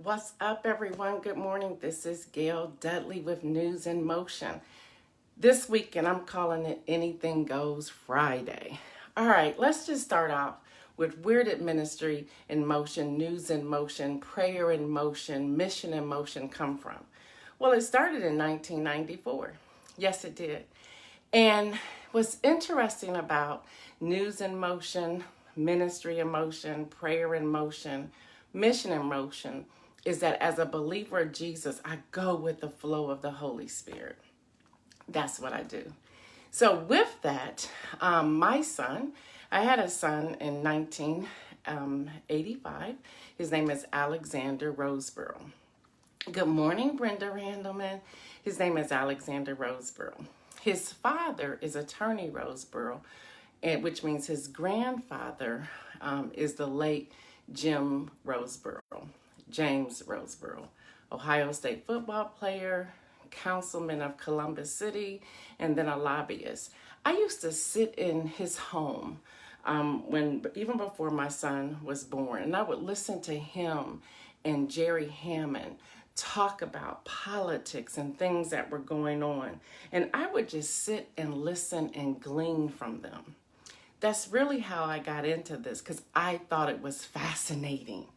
What's up, everyone? Good morning. This is Gail Dudley with News in Motion. This weekend, I'm calling it Anything Goes Friday. All right, let's just start off with where did Ministry in Motion, News in Motion, Prayer in Motion, Mission in Motion come from? Well, it started in 1994. Yes, it did. And what's interesting about News in Motion, Ministry in Motion, Prayer in Motion, Mission in Motion is that as a believer of Jesus, I go with the flow of the Holy Spirit. That's what I do. So with that, my son, I had a son in 1985. His name is Alexander Roseborough. Good morning, Brenda Randleman. His name is Alexander Roseborough. His father is Attorney Roseborough, which means his grandfather is the late James Roseborough, Ohio State football player, councilman of Columbus City, and then a lobbyist. I used to sit in his home even before my son was born, and I would listen to him and Jerry Hammond talk about politics and things that were going on. And I would just sit and listen and glean from them. That's really how I got into this, because I thought it was fascinating.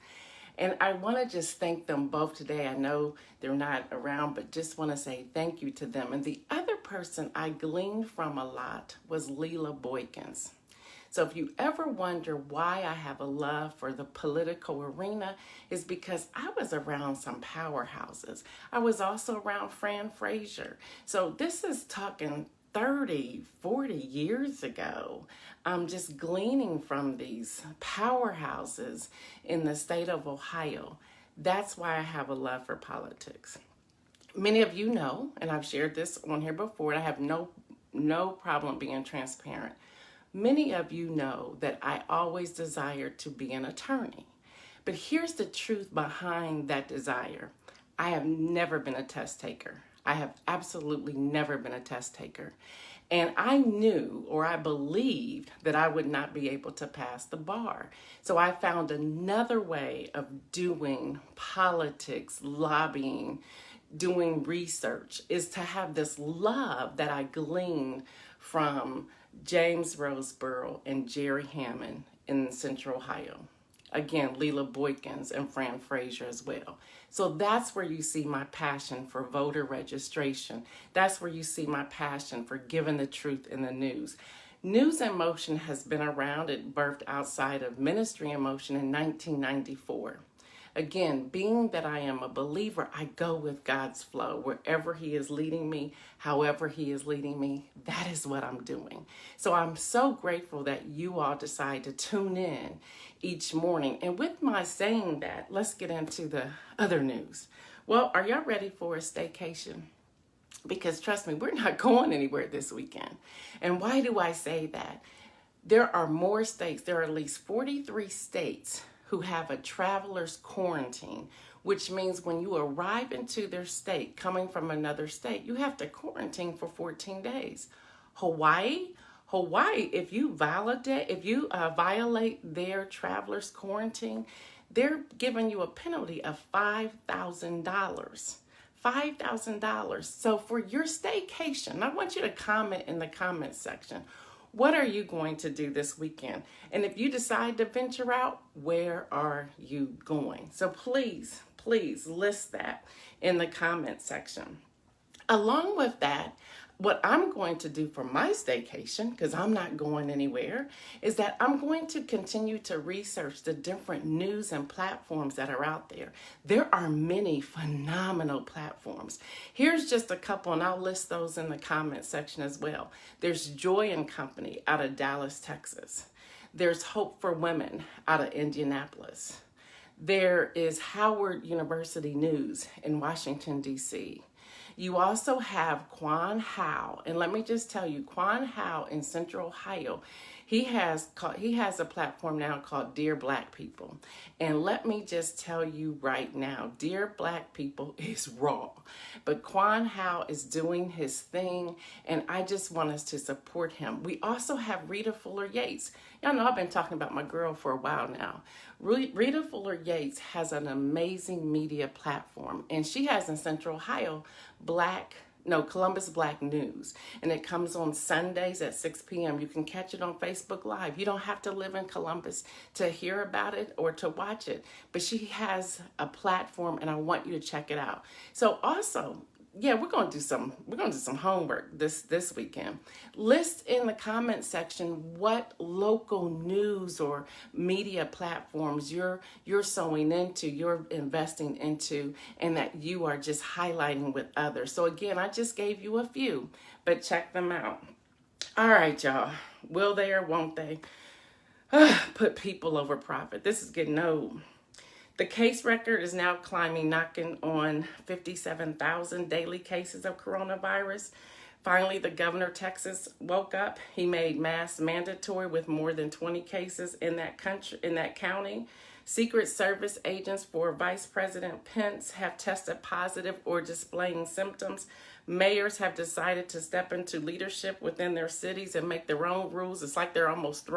And I want to just thank them both today. I know they're not around, but just want to say thank you to them. And the other person I gleaned from a lot was Leela Boykins. So if you ever wonder why I have a love for the political arena, is because I was around some powerhouses. I was also around Fran Frazier. So this is talking 30, 40 years ago. I'm just gleaning from these powerhouses in the state of Ohio. That's why I have a love for politics. Many of you know, and I've shared this on here before, and I have no problem being transparent. Many of you know that I always desired to be an attorney. But here's the truth behind that desire. I have never been a test taker. I have absolutely never been a test taker. And I knew, or I believed, that I would not be able to pass the bar. So I found another way of doing politics, lobbying, doing research, is to have this love that I gleaned from James Roseborough and Jerry Hammond in Central Ohio. Again, Leela Boykins and Fran Frazier as well. So that's where you see my passion for voter registration. That's where you see my passion for giving the truth in the news. News in Motion has been around. It birthed outside of Ministry in Motion in 1994. Again, being that I am a believer, I go with God's flow. Wherever He is leading me, however He is leading me, that is what I'm doing. So I'm so grateful that you all decide to tune in each morning. And with my saying that, let's get into the other news. Well, are y'all ready for a staycation? Because trust me, we're not going anywhere this weekend. And why do I say that? There are more states. There are at least 43 states who have a traveler's quarantine, which means when you arrive into their state, coming from another state, you have to quarantine for 14 days. Hawaii, if you violate their traveler's quarantine, they're giving you a penalty of $5,000. $5,000. So for your staycation, I want you to comment in the comment section. What are you going to do this weekend? And if you decide to venture out, where are you going? So please list that in the comment section. Along with that, what I'm going to do for my staycation, because I'm not going anywhere, is that I'm going to continue to research the different news and platforms that are out there. There are many phenomenal platforms. Here's just a couple, and I'll list those in the comment section as well. There's Joy and Company out of Dallas, Texas. There's Hope for Women out of Indianapolis. There is Howard University News in Washington, D.C. You also have Quan Howe, and let me just tell you, Quan Howe in Central Ohio He has a platform now called Dear Black People. And let me just tell you right now, Dear Black People is raw. But Quan Howe is doing his thing, and I just want us to support him. We also have Rita Fuller Yates. Y'all know I've been talking about my girl for a while now. Rita Fuller Yates has an amazing media platform, and she has in Central Ohio Columbus Black News, and it comes on Sundays at 6 p.m. You can catch it on Facebook Live. You don't have to live in Columbus to hear about it or to watch it, but she has a platform, and I want you to check it out. So also, yeah, we're going to do some homework this weekend. List in the comment section what local news or media platforms you're sewing into, you're investing into, and that you are just highlighting with others. So again, I just gave you a few, but check them out. All right, y'all. Will they or won't they? Put people over profit. This is getting old. The case record is now climbing, knocking on 57,000 daily cases of coronavirus. Finally, the governor of Texas woke up. He made masks mandatory with more than 20 cases in that county. Secret Service agents for Vice President Pence have tested positive or displaying symptoms. Mayors have decided to step into leadership within their cities and make their own rules. It's like they're almost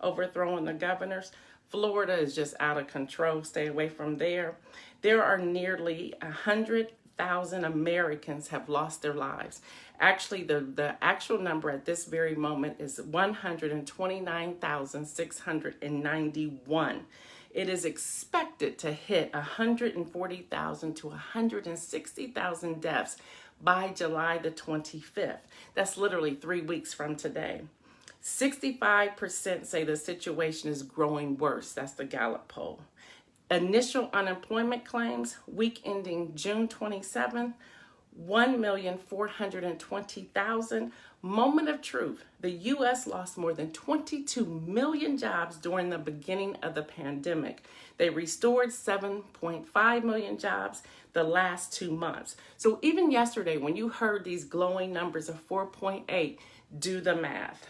overthrowing the governors. Florida is just out of control. Stay away from there. There are nearly 100,000 Americans have lost their lives. Actually, the actual number at this very moment is 129,691. It is expected to hit 140,000 to 160,000 deaths by July the 25th. That's literally 3 weeks from today. 65% say the situation is growing worse. That's the Gallup poll. Initial unemployment claims, week ending June 27th, 1,420,000. Moment of truth. The U.S. lost more than 22 million jobs during the beginning of the pandemic. They restored 7.5 million jobs the last 2 months. So even yesterday, when you heard these glowing numbers of 4.8, do the math.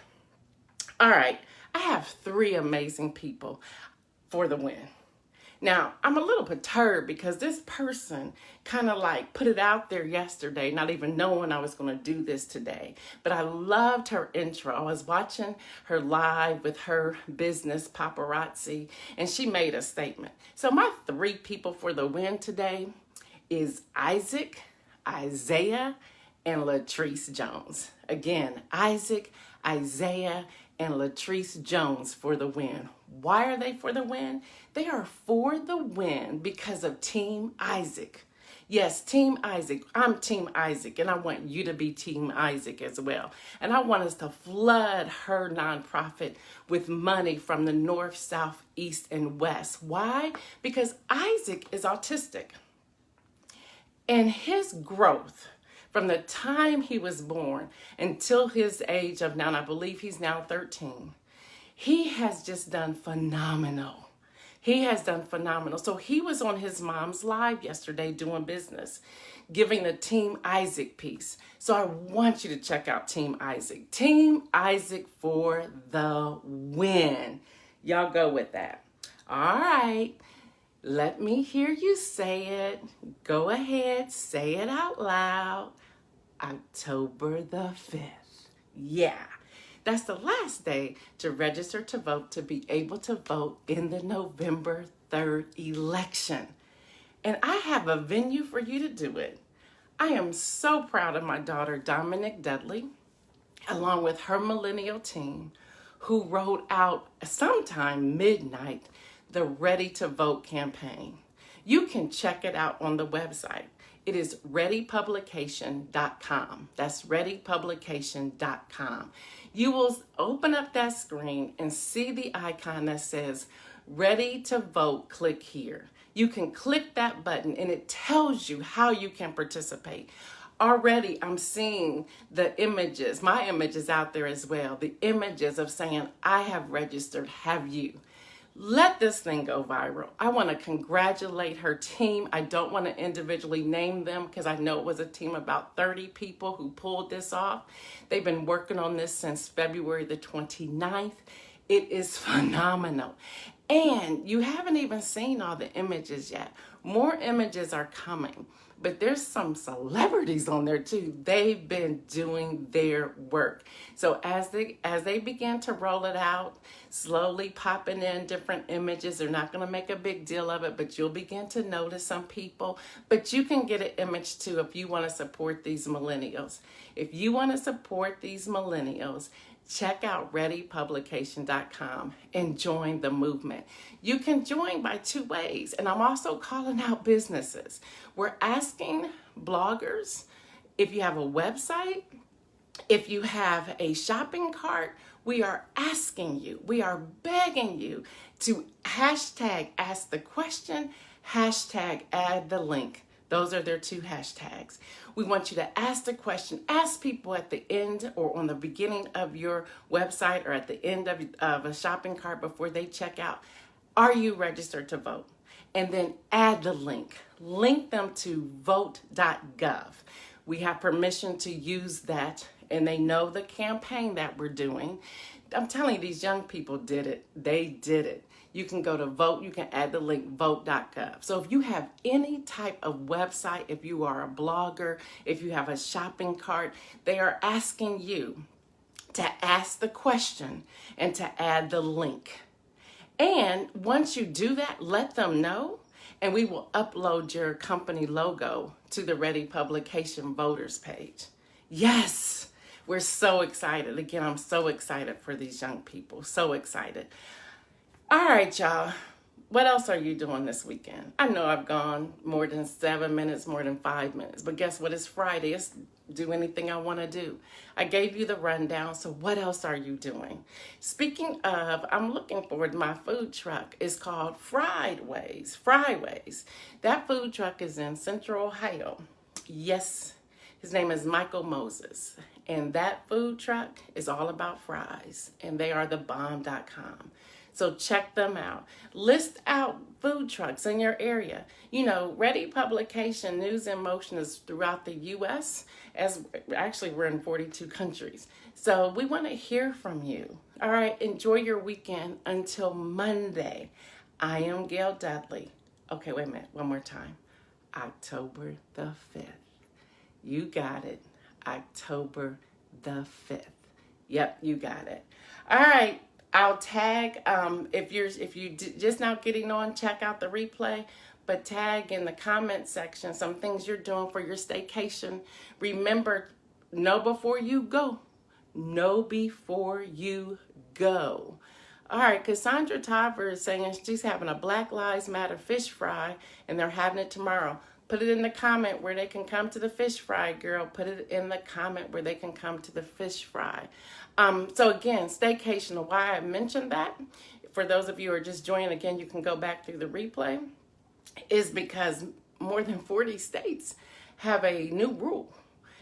All right, I have 3 amazing people for the win. Now, I'm a little perturbed because this person kind of like put it out there yesterday, not even knowing I was going to do this today. But I loved her intro. I was watching her live with her business paparazzi, and she made a statement. So my 3 people for the win today is Isaac, Isaiah, and Latrice Jones. Again, Isaac, Isaiah, and Latrice Jones for the win. Why are they for the win? They are for the win because of Team Isaac. Yes, Team Isaac. I'm Team Isaac, and I want you to be Team Isaac as well. And I want us to flood her nonprofit with money from the north, south, east, and west. Why? Because Isaac is autistic. And his growth from the time he was born until his age of now, and I believe he's now 13, he has just done phenomenal. He has done phenomenal. So he was on his mom's live yesterday doing business, giving the Team Isaac piece. So I want you to check out Team Isaac. Team Isaac for the win. Y'all go with that. All right. Let me hear you say it. Go ahead, say it out loud. October the 5th. Yeah, that's the last day to register to vote to be able to vote in the November 3rd election. And I have a venue for you to do it. I am so proud of my daughter, Dominic Dudley, along with her millennial team, who wrote out sometime midnight the Ready to Vote campaign. You can check it out on the website. It is readypublication.com. That's readypublication.com. You will open up that screen and see the icon that says Ready to Vote, click here. You can click that button and it tells you how you can participate. Already I'm seeing the images, my images out there as well, the images of saying, I have registered, have you? Let this thing go viral. I want to congratulate her team. I don't want to individually name them because I know it was a team of about 30 people who pulled this off. They've been working on this since February the 29th. It is phenomenal. And you haven't even seen all the images yet. More images are coming. But there's some celebrities on there too. They've been doing their work. So as they begin to roll it out, slowly popping in different images, they're not going to make a big deal of it, but you'll begin to notice some people. But you can get an image too if you want to support these millennials. If you want to support these millennials, check out readypublication.com and join the movement. You can join by two ways, and I'm also calling out businesses. We're asking bloggers, if you have a website, if you have a shopping cart, we are asking you, we are begging you to hashtag ask the question, hashtag add the link. Those are their two hashtags. We want you to ask the question, ask people at the end or on the beginning of your website or at the end of a shopping cart before they check out, are you registered to vote? And then add the link. Link them to vote.gov. We have permission to use that, and they know the campaign that we're doing. I'm telling you, these young people did it. They did it. You can go to vote, you can add the link vote.gov. So if you have any type of website, if you are a blogger, if you have a shopping cart, they are asking you to ask the question and to add the link. And once you do that, let them know, and we will upload your company logo to the Ready Publication voters page. Yes, we're so excited. Again, I'm so excited for these young people, so excited. All right, y'all. What else are you doing this weekend? I know I've gone more than 7 minutes, more than 5 minutes, but guess what? It's Friday. It's do anything I want to do. I gave you the rundown, so what else are you doing? Speaking of, I'm looking forward to my food truck. It's called Fryways. That food truck is in Central Ohio. Yes, his name is Michael Moses. And that food truck is all about fries, and they are thebomb.com. So check them out. List out food trucks in your area. You know, Ready Publication News in Motion is throughout the U.S. as actually we're in 42 countries. So we want to hear from you. All right, enjoy your weekend until Monday. I am Gail Dudley. Okay, wait a minute, one more time. October the 5th. You got it. October the 5th. Yep, you got it. All right. I'll tag, if you just now getting on, check out the replay, but tag in the comment section some things you're doing for your staycation. Remember, know before you go. Know before you go. All right, Cassandra Topper is saying she's having a Black Lives Matter fish fry, and they're having it tomorrow. Put it in the comment where they can come to the fish fry, girl. Put it in the comment where they can come to the fish fry. So again, staycation, why I mentioned that, for those of you who are just joining, again, you can go back through the replay, is because more than 40 states have a new rule.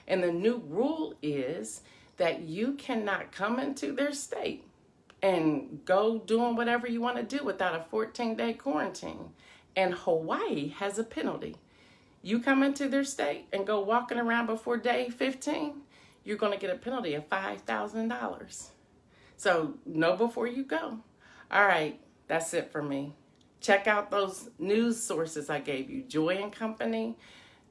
And the new rule is that you cannot come into their state and go doing whatever you want to do without a 14-day quarantine. And Hawaii has a penalty. You come into their state and go walking around before day 15, you're going to get a penalty of $5,000. So know before you go. All right, that's it for me. Check out those news sources I gave you. Joy and Company,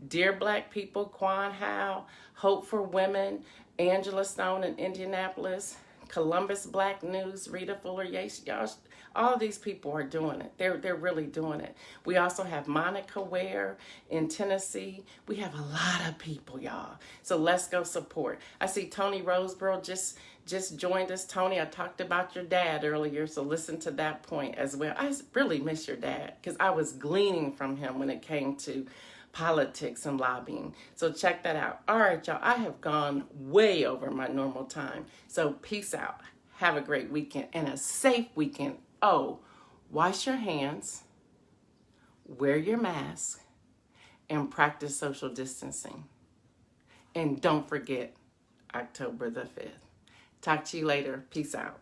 Dear Black People, Quan Howe, Hope for Women, Angela Stone in Indianapolis, Columbus Black News, Rita Fuller Yates. Y'all, all of these people are doing it. They're really doing it. We also have Monica Ware in Tennessee. We have a lot of people, y'all. So let's go support. I see Tony Roseborough just joined us. Tony, I talked about your dad earlier, so listen to that point as well. I really miss your dad because I was gleaning from him when it came to politics and lobbying. So check that out. All right, y'all, I have gone way over my normal time. So peace out. Have a great weekend and a safe weekend. Oh, wash your hands, wear your mask, and practice social distancing. And don't forget October the 5th. Talk to you later. Peace out.